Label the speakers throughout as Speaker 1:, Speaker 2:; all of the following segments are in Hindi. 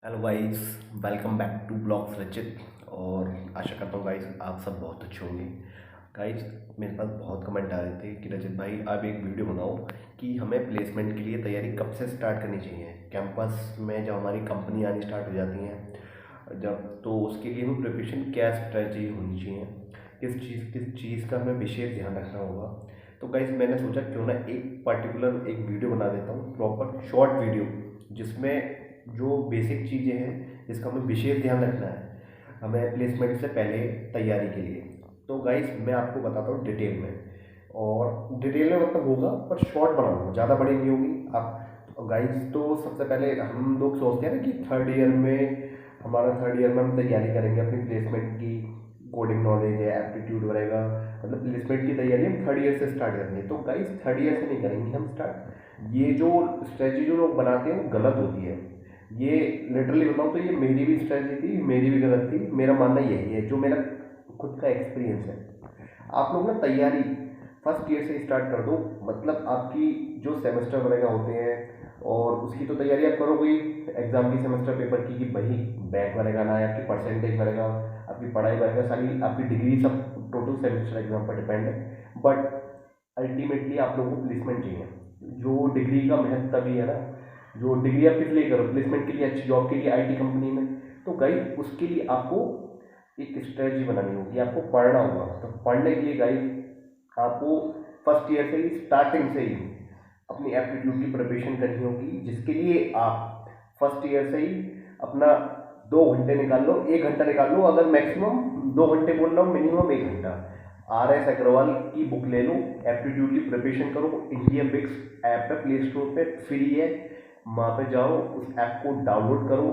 Speaker 1: Hello guys, welcome back to blogs Rachit. और आशा करता हूँ गाइस आप सब बहुत अच्छे होंगे। गाइस, मेरे पास बहुत कमेंट आ रहे थे कि रचित भाई आप एक वीडियो बनाओ कि हमें प्लेसमेंट के लिए तैयारी कब से स्टार्ट करनी चाहिए। कैंपस में जब हमारी कंपनी आनी स्टार्ट हो जाती हैं, जब तो उसके लिए हमें प्रिपरेशन क्या स्ट्रेटजी होनी चाहिए, किस चीज़ का हमें विशेष ध्यान रखना होगा। तो गाइस मैंने सोचा क्यों ना एक वीडियो बना देता हूँ, प्रॉपर शॉर्ट वीडियो, जिसमें जो बेसिक चीज़ें हैं जिसका हमें विशेष ध्यान रखना है हमें प्लेसमेंट से पहले तैयारी के लिए। तो गाइस मैं आपको बताता हूँ डिटेल में, और डिटेल में मतलब होगा पर शॉर्ट बनाऊंगा, ज़्यादा बड़ी नहीं होगी। आप गाइस, तो सबसे पहले हम लोग सोचते हैं ना कि थर्ड ईयर में हम तैयारी करेंगे अपनी प्लेसमेंट की, कोडिंग नॉलेज है, एप्टीट्यूड रहेगा, मतलब प्लेसमेंट की तैयारी हम थर्ड ईयर से स्टार्ट करेंगे। तो गाइस थर्ड ईयर से नहीं करेंगे हम स्टार्ट। ये जो स्ट्रेटजी जो लोग बनाते हैं वो गलत होती है। ये लिटरली बताऊँ तो ये मेरी भी स्ट्रेटजी थी, मेरी भी गलत थी। मेरा मानना यही है, जो मेरा खुद का एक्सपीरियंस है। आप लोग ना तैयारी फर्स्ट ईयर से स्टार्ट कर दो, मतलब आपकी जो सेमेस्टर वगैरह होते हैं और उसकी तो तैयारी आप करोगे ही, एग्जाम की, सेमेस्टर पेपर की, कि वही बैक वगैरह ना आए, आपकी परसेंटेज वगैरह, आपकी पढ़ाई वगैरह सारी, आपकी डिग्री, सब टोटल सेमेस्टर एग्जाम पर डिपेंड है। बट अल्टीमेटली आप लोगों को प्लेसमेंट चाहिए। जो डिग्री का महत्व भी है ना, जो डिग्री आप किस लिए करो, प्लेसमेंट के लिए, अच्छी जॉब के लिए, आईटी कंपनी में। तो गाइस उसके लिए आपको एक स्ट्रेटजी बनानी होगी, आपको पढ़ना होगा। तो पढ़ने के लिए गाइस आपको फर्स्ट ईयर से ही, स्टार्टिंग से ही अपनी एप्टीट्यूड की प्रिपरेशन करनी होगी, जिसके लिए आप फर्स्ट ईयर से ही अपना 2 घंटे निकाल लो, 1 घंटा निकाल लो, अगर मैक्सिमम 2 घंटे बोल रहा हूँ, मिनिमम 1 घंटा। RS अग्रवाल की बुक ले लो, एप्टीट्यूड की प्रिपरेशन करो। इंडिया बिक्स ऐप है, प्ले स्टोर पे फ्री है, वहाँ पे जाओ, उस ऐप को डाउनलोड करो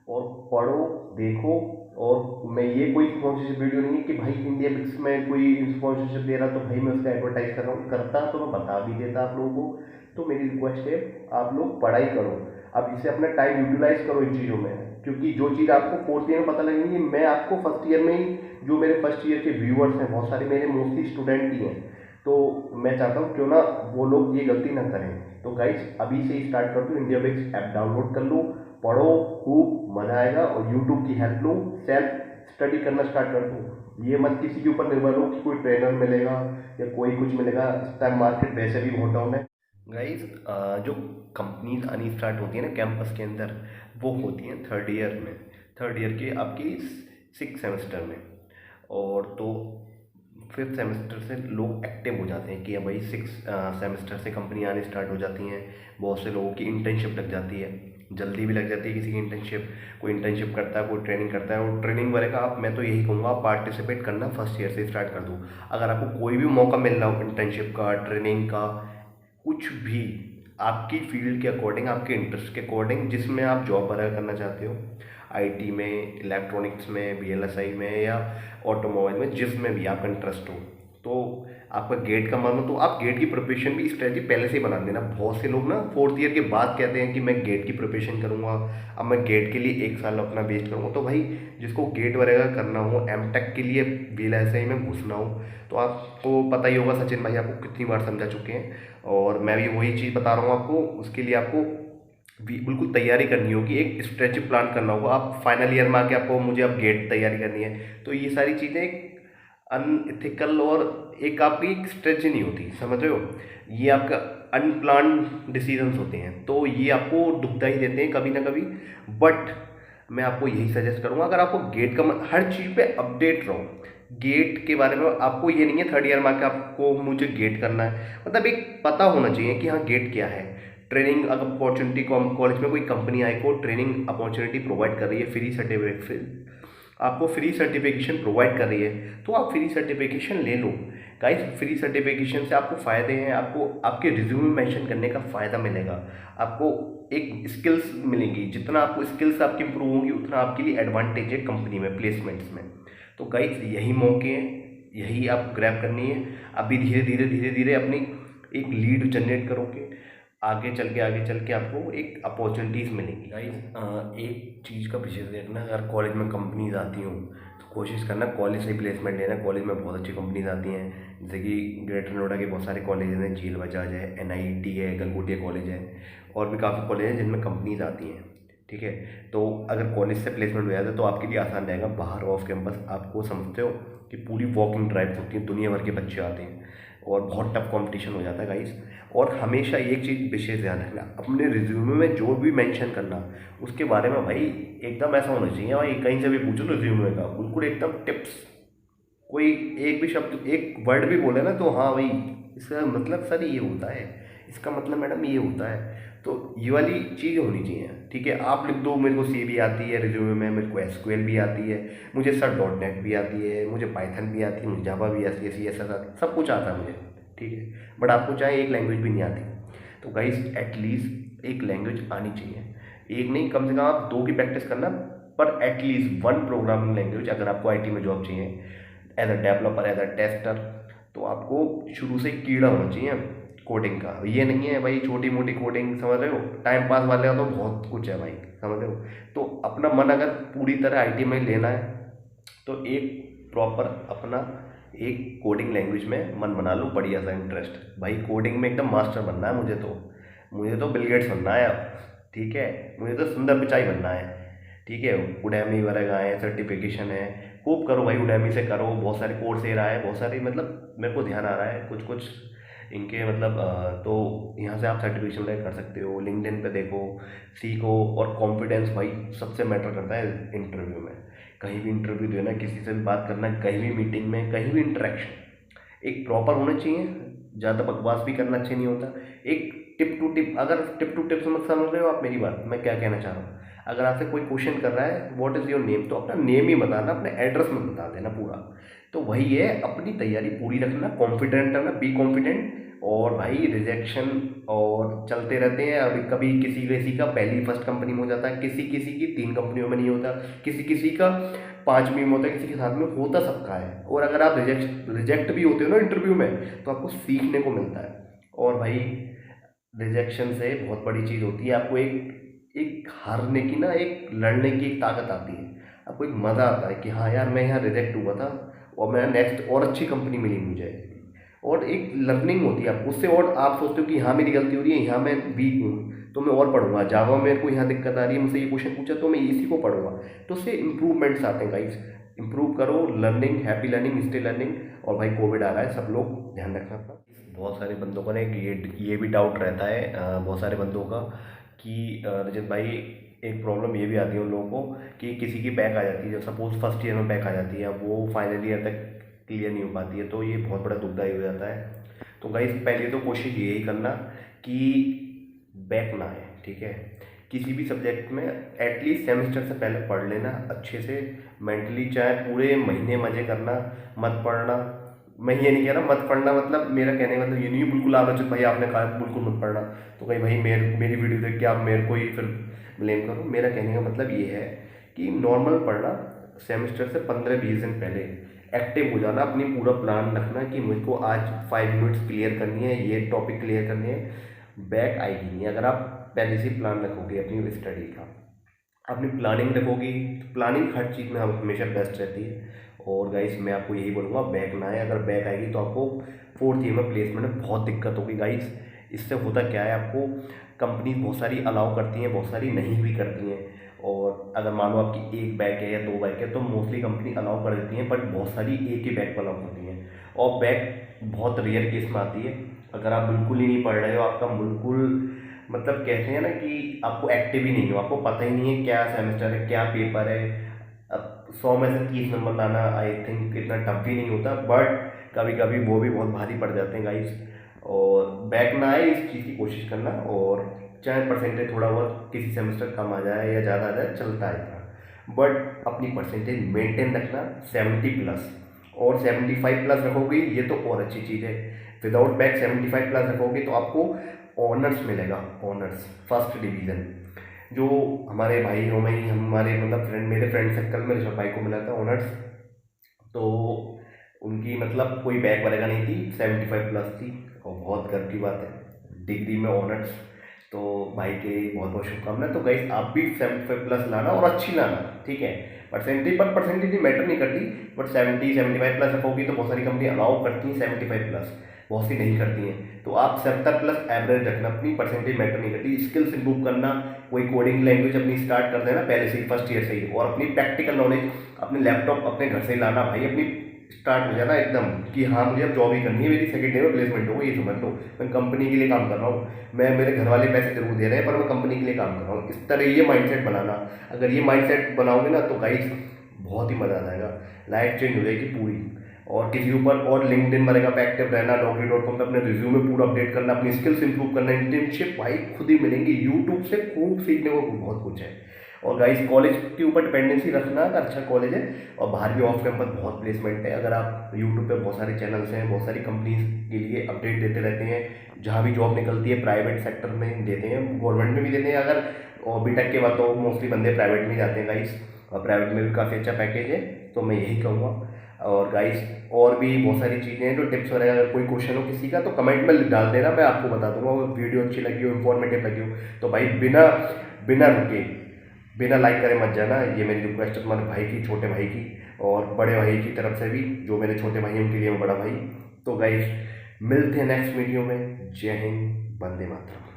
Speaker 1: और पढ़ो, देखो। और मैं ये कोई स्पॉन्सरशिप वीडियो नहीं है कि भाई इंडिया बिक्स में कोई स्पॉन्सरशिप दे रहा तो भाई मैं उसका एडवर्टाइज कर रहा हूँ, करता तो मैं बता भी देता आप लोगों को। तो मेरी रिक्वेस्ट है, आप लोग पढ़ाई करो। अब इसे अपना टाइम यूटिलाइज करो इन चीज़ों में, क्योंकि जो चीज़ आपको फोर्थ ईयर में पता लगेगी, मैं आपको फर्स्ट ईयर में ही, जो मेरे फर्स्ट ईयर के व्यूअर्स हैं, बहुत सारे मेरे मोस्टली स्टूडेंट ही हैं, तो मैं चाहता हूँ क्यों ना वो लोग ये गलती ना करें। तो गाइस अभी से ही स्टार्ट कर दो, इंडिया बिक्स ऐप डाउनलोड कर लो, पढ़ो, खूब मजा आएगा। और यूट्यूब की हेल्प लो, सेल्फ स्टडी करना स्टार्ट कर दो। ये मत किसी के ऊपर निर्भर हो कि कोई ट्रेनर मिलेगा या कोई कुछ मिलेगा, इस टाइम मार्केट वैसे भी बहुत डाउन है। गाइस जो कंपनीज आनी स्टार्ट होती है ना कैंपस के अंदर, वो होती हैं थर्ड ईयर में, थर्ड ईयर के आपकी 6 सेमेस्टर में। और तो फिफ्थ सेमेस्टर से लोग एक्टिव हो जाते हैं कि अब भाई 6 सेमेस्टर से कंपनी आने स्टार्ट हो जाती हैं। बहुत से लोगों की इंटर्नशिप लग जाती है, जल्दी भी लग जाती है किसी की इंटर्नशिप। कोई इंटर्नशिप करता है, कोई ट्रेनिंग करता है। और ट्रेनिंग वगैरह का आप, मैं तो यही कहूँगा, आप पार्टिसिपेट करना फर्स्ट ईयर से स्टार्ट कर दो। अगर आपको कोई भी मौका मिल रहा हो इंटर्नशिप का, ट्रेनिंग का, कुछ भी, आपकी फील्ड के अकॉर्डिंग, आपके इंटरेस्ट के अकॉर्डिंग, जिसमें आप जॉब वगैरह करना चाहते हो, आईटी में, इलेक्ट्रॉनिक्स में, वीएलएसआई में, या ऑटोमोबाइल में, जिसमें भी आपका इंटरेस्ट हो, तो आपका गेट का मन हो तो आप गेट की प्रिपरेशन भी स्ट्रेटजी पहले से ही बना देना। बहुत से लोग ना फोर्थ ईयर के बाद कहते हैं कि मैं गेट की प्रिपरेशन करूंगा, अब मैं गेट के लिए 1 साल अपना वेस्ट करूंगा। तो भाई जिसको गेट वगैरह करना हो, एमटेक के लिए वीएलएसआई में घुसना हो, तो आपको पता ही होगा, सचिन भाई आपको कितनी बार समझा चुके हैं, और मैं भी वही चीज़ बता रहा हूँ आपको। उसके लिए आपको बिल्कुल तैयारी करनी होगी, एक स्ट्रेटजी प्लान करना होगा। आप फाइनल ईयर में आके आपको, मुझे अब गेट तैयारी करनी है, तो ये सारी चीज़ें एक अनइथिकल और एक आपकी एक स्ट्रेटजी नहीं होती, समझ रहे हो। ये आपका अनप्लान डिसीजंस होते हैं, तो ये आपको दुखदा ही देते हैं कभी ना कभी। बट मैं आपको यही सजेस्ट करूंगा, अगर आपको गेट का हर चीज़ पे अपडेट रहो। गेट के बारे में आपको ये नहीं है थर्ड ईयर में आके आपको मुझे गेट करना है, मतलब एक पता होना चाहिए कि हाँ गेट क्या है। ट्रेनिंग अगर अपॉर्चुनिटी कॉलेज में कोई कंपनी आई को ट्रेनिंग अपॉर्चुनिटी प्रोवाइड कर रही है, फ्री सर्टिफिकेट, आपको फ्री सर्टिफिकेशन प्रोवाइड कर रही है, तो आप फ्री सर्टिफिकेशन ले लो। गाइस फ्री सर्टिफिकेशन से आपको फ़ायदे हैं, आपको आपके रिज्यूमे में मेंशन करने का फ़ायदा मिलेगा, आपको एक स्किल्स मिलेंगी। जितना आपको स्किल्स आपकी इंप्रूव होंगी, उतना आपके लिए एडवांटेज है कंपनी में, प्लेसमेंट्स में। तो गाइस यही मौके हैं, यही आपको ग्रैब करनी है। अभी धीरे धीरे अपनी एक लीड जनरेट करोगे, आगे चल के आपको एक अपॉर्चुनिटीज़ मिलेंगी। गाइस एक चीज़ का विशेष देखना, अगर कॉलेज में कंपनीज आती हूँ तो कोशिश करना कॉलेज से ही प्लेसमेंट लेना। कॉलेज में बहुत अच्छी कंपनीज आती हैं, जैसे कि ग्रेटर नोएडा के बहुत सारे कॉलेज हैं, झील बजाज है, एनआईटी है, गलगोटिया कॉलेज है, और भी काफ़ी कॉलेज हैं जिनमें कंपनीज आती हैं। ठीक है। तो अगर कॉलेज से प्लेसमेंट हो जाता है तो आपके लिए आसान रहेगा। बाहर ऑफ कैंपस आपको समझते हो कि पूरी वॉकिंग ड्राइव होती है, दुनिया भर के बच्चे आते हैं और बहुत टफ कंपटीशन हो जाता है गाइस। और हमेशा एक चीज़ विशेष ध्यान रखना, अपने रिज्यूमे में जो भी मेंशन करना उसके बारे में भाई एकदम ऐसा होना चाहिए भाई, कहीं से भी पूछो तो रिज्यूमे का बिल्कुल एकदम टिप्स, कोई एक भी शब्द एक वर्ड भी बोले ना तो हाँ भाई इसका मतलब सर ये होता है, इसका मतलब मैडम ये होता है, तो ये वाली चीज़ होनी चाहिए। ठीक है, आप लिख दो मेरे को सी भी आती है रिज्यूमे में, मेरे को एसक्यूएल भी आती है, मुझे सर डॉट नेट भी आती है, मुझे पाइथन भी आती है, मुझे जावा भी आती है, सी एस एस सब कुछ आता है मुझे। ठीक है, बट आपको चाहे एक लैंग्वेज भी नहीं आती तो गाइस एटलीस्ट एक लैंग्वेज आनी चाहिए। एक नहीं, कम से कम आप दो की प्रैक्टिस करना, पर एटलीस्ट वन प्रोग्रामिंग लैंग्वेज अगर आपको आईटी में जॉब चाहिए as a developer, as a tester, तो आपको शुरू से कीड़ा होना चाहिए कोडिंग का। ये नहीं है भाई छोटी मोटी कोडिंग, समझ रहे हो, टाइम पास वाले का तो बहुत कुछ है भाई, समझ रहे हो। तो अपना मन अगर पूरी तरह आईटी में लेना है तो एक प्रॉपर अपना एक कोडिंग लैंग्वेज में मन बना लो, बढ़िया सा इंटरेस्ट, भाई कोडिंग में एकदम मास्टर बनना है मुझे तो बिल गेट्स बनना है अब। ठीक है, मुझे तो सुंदर पिचाई बनना है। ठीक है, उडैमी वगैरह है, सर्टिफिकेशन है, खूब करो भाई, उडैमी से करो, बहुत सारे कोर्स दे रहा है, बहुत सारे मतलब मेरे को ध्यान आ रहा है कुछ कुछ इनके मतलब तो यहाँ से आप सर्टिफिकेशन वगैरह कर सकते हो, लिंक्डइन पे देखो, सीखो। और कॉन्फिडेंस भाई सबसे मैटर करता है इंटरव्यू में, कहीं भी इंटरव्यू देना, किसी से भी बात करना, कहीं भी मीटिंग में, कहीं भी इंटरेक्शन एक प्रॉपर होना चाहिए। ज़्यादा बकवास भी करना अच्छे नहीं होता। एक टिप टू टिप, अगर टिप टू टिप समझ समझ रहे हो आप मेरी बात, मैं क्या कहना चाह रहा हूँ, अगर आपसे कोई क्वेश्चन कर रहा है व्हाट इज़ योर नेम, तो अपना नेम ही बताना, अपने एड्रेस में बता देना पूरा। तो वही है, अपनी तैयारी पूरी रखना, कॉन्फिडेंट रहना, बी कॉन्फिडेंट। और भाई रिजेक्शन और चलते रहते हैं, अभी कभी किसी किसी का पहली फर्स्ट कंपनी में हो जाता है, किसी किसी की 3 कंपनियों में नहीं होता, किसी किसी का 5वीं में होता है, किसी के साथ में होता सबका है। और अगर आप रिजेक्ट भी होते हो ना इंटरव्यू में तो आपको सीखने को मिलता है। और भाई रिजेक्शन से बहुत बड़ी चीज़ होती है, आपको एक एक हारने की ना, एक लड़ने की एक ताकत आती है, आपको एक मज़ा आता है कि हाँ यार मैं यहाँ रिजेक्ट हुआ था और मैं नेक्स्ट और अच्छी कंपनी मिली मुझे, और एक लर्निंग होती है आपको उससे। और आप सोचते हो कि हाँ मेरी गलती हो रही है, यहाँ मैं वीक हूँ तो मैं और पढ़ूंगा, जावा मेरे को यहाँ दिक्कत आ रही है, मुझसे ये क्वेश्चन पूछा तो मैं इसी को पढ़ूंगा, तो उससे इंप्रूवमेंट्स आते हैं गाइस। इंप्रूव करो, learning, happy learning, stay learning. और भाई कोविड आ रहा है, सब लोग ध्यान रखना अपना। बहुत सारे बंदों का ना ये भी डाउट रहता है बहुत सारे बंदों का कि रजत भाई एक प्रॉब्लम ये भी आती है उन लोगों को कि किसी की बैक आ जाती है, जब सपोज फर्स्ट ईयर में बैक आ जाती है, अब वो फाइनल ईयर तक क्लियर नहीं हो पाती है, तो ये बहुत बड़ा दुखदाई हो जाता है। तो गाइस पहले तो कोशिश यही करना कि बैक ना आए। ठीक है, किसी भी सब्जेक्ट में एटलीस्ट सेमेस्टर से पहले पढ़ लेना अच्छे से, मेंटली, चाहे पूरे महीने मजे करना, मत पढ़ना। मैं ये नहीं कह रहा मत पढ़ना, मतलब मेरा कहने का मतलब ये नहीं है बिल्कुल आलोचित भाई आपने कहा बिल्कुल मत पढ़ना तो कहीं भाई मेरी वीडियो देख के आप मेरे को ही फिर ब्लेम करो। मेरा कहने का मतलब ये है कि नॉर्मल पढ़ना, सेमेस्टर से 15-20 दिन पहले एक्टिव हो जाना, अपनी पूरा प्लान रखना कि मुझको आज 5 मिनट्स क्लियर करनी है, ये टॉपिक क्लियर करनी है, बैक आएगी नहीं। अगर आप पहले से प्लान रखोगे अपनी स्टडी का, अपनी प्लानिंग रखोगी, तो प्लानिंग हर चीज़ में हम हमेशा बेस्ट रहती है। और गाइस मैं आपको यही बोलूँगा बैक ना आए, अगर बैक आएगी तो आपको 4th ईयर में प्लेसमेंट में बहुत दिक्कत होगी गाइस। इससे होता क्या है, आपको कंपनी बहुत सारी अलाउ करती हैं, बहुत सारी नहीं भी करती हैं। और अगर मान लो आपकी एक बैक है या 2 बैक है तो मोस्टली कंपनी अलाउ कर देती हैं, बट बहुत सारी एक ही बैक पर अलाउ करती हैं। और बैक बहुत रेयर केस में आती है, अगर आप बिल्कुल ही नहीं पढ़ रहे हो, आपका बिल्कुल मतलब कहते हैं ना कि आपको एक्टिव ही नहीं हो, आपको पता ही नहीं है क्या सेमेस्टर है, क्या पेपर है। अब 100 में से 30 नंबर लाना आई थिंक इतना टफ भी नहीं होता, बट कभी कभी वो भी बहुत भारी पड़ जाते हैं गाइस। और बैक ना आए इस चीज़ की कोशिश करना, और चाहे परसेंटेज थोड़ा बहुत किसी सेमेस्टर कम आ जाए या ज़्यादा आ जाए चलता है इतना, बट अपनी परसेंटेज मेंटेन रखना 70+। और 75+ रखोगे ये तो और अच्छी चीज़ है, विदाउट बैक 75+ रखोगे तो आपको ऑनर्स मिलेगा, ऑनर्स फर्स्ट डिवीज़न। जो हमारे भाई हो में ही हमारे मतलब मेरे फ्रेंड सर्कल में ऋषभ भाई को मिला था ऑनर्स, तो उनकी मतलब कोई बैक वगैरह नहीं थी, 75+ थी, और बहुत गर्व की बात है डिग्री में ऑनर्स। तो भाई के बहुत बहुत शुभकामनाएं। तो गाइस आप भी 75+ लाना और अच्छी लाना। ठीक है, परसेंटेज मैटर नहीं करती, बट 70-75+ रखोगी तो बहुत सारी कंपनी अलाउ करती हैं 75+, बहुत सी नहीं करती हैं। तो आप 70+ एवरेज रखना अपनी, परसेंटेज मैटर नहीं करती। स्किल्स इंप्रूव करना, कोई कोडिंग लैंग्वेज अपनी स्टार्ट कर देना पहले से ही, फर्स्ट ईयर से ही, और अपनी प्रैक्टिकल नॉलेज अपने लैपटॉप अपने घर से ही लाना भाई, अपनी स्टार्ट हो जाना एकदम कि हाँ मुझे अब जॉब ही करनी है, मेरी सेकंड ईयर में प्लेसमेंट हो, ये समझ लो मैं कंपनी के लिए काम कर रहा हूँ, मैं मेरे घर वाले पैसे जरूर दे रहे हैं पर मैं कंपनी के लिए काम कर रहा हूँ, इस तरह ये माइंडसेट बनाना। अगर ये माइंडसेट बनाओगे ना तो गाइस बहुत ही मज़ा आ जाएगा, लाइफ चेंज हो जाएगी पूरी। और किसी ऊपर और लिंक्डइन वगैरह पे एक्टिव रहना, naukri.com पे अपने रिज्यूमे पूरा अपडेट करना, अपनी स्किल्स इंप्रूव करना, इंटर्नशिप भाई खुद ही मिलेंगी, यूट्यूब से खूब सीखने को बहुत कुछ है। और गाइस कॉलेज के ऊपर डिपेंडेंसी रखना, अगर अच्छा कॉलेज है, और बाहर भी ऑफ कैंपस बहुत प्लेसमेंट है। अगर आप यूट्यूब पे बहुत सारे चैनल्स हैं, बहुत सारी कंपनीज के लिए अपडेट देते रहते हैं, जहाँ भी जॉब निकलती है प्राइवेट सेक्टर में देते हैं, गवर्नमेंट में भी देते हैं। अगर और बीटेक के बाद तो मोस्टली बंदे प्राइवेट में जाते हैं गाइस, और प्राइवेट में भी काफ़ी अच्छा पैकेज है, तो मैं यही कहूँगा। और गाइस और भी बहुत सारी चीज़ें हैं जो टिप्स वगैरह, अगर कोई क्वेश्चन हो किसी का तो कमेंट में डाल देना, मैं आपको बता दूंगा। अगर वीडियो अच्छी लगी हो, इन्फॉर्मेटिव लगी हो तो भाई बिना बिना रुके बिना लाइक करे मत जाना, ये मेरी रिक्वेस्ट है तुम्हारे भाई की, छोटे भाई की और बड़े भाई की तरफ से भी, जो मेरे छोटे भाई हैं उनके लिए मैं बड़ा भाई। तो गाइस मिलते हैं नेक्स्ट वीडियो में। जय हिंद, वंदे मातरम।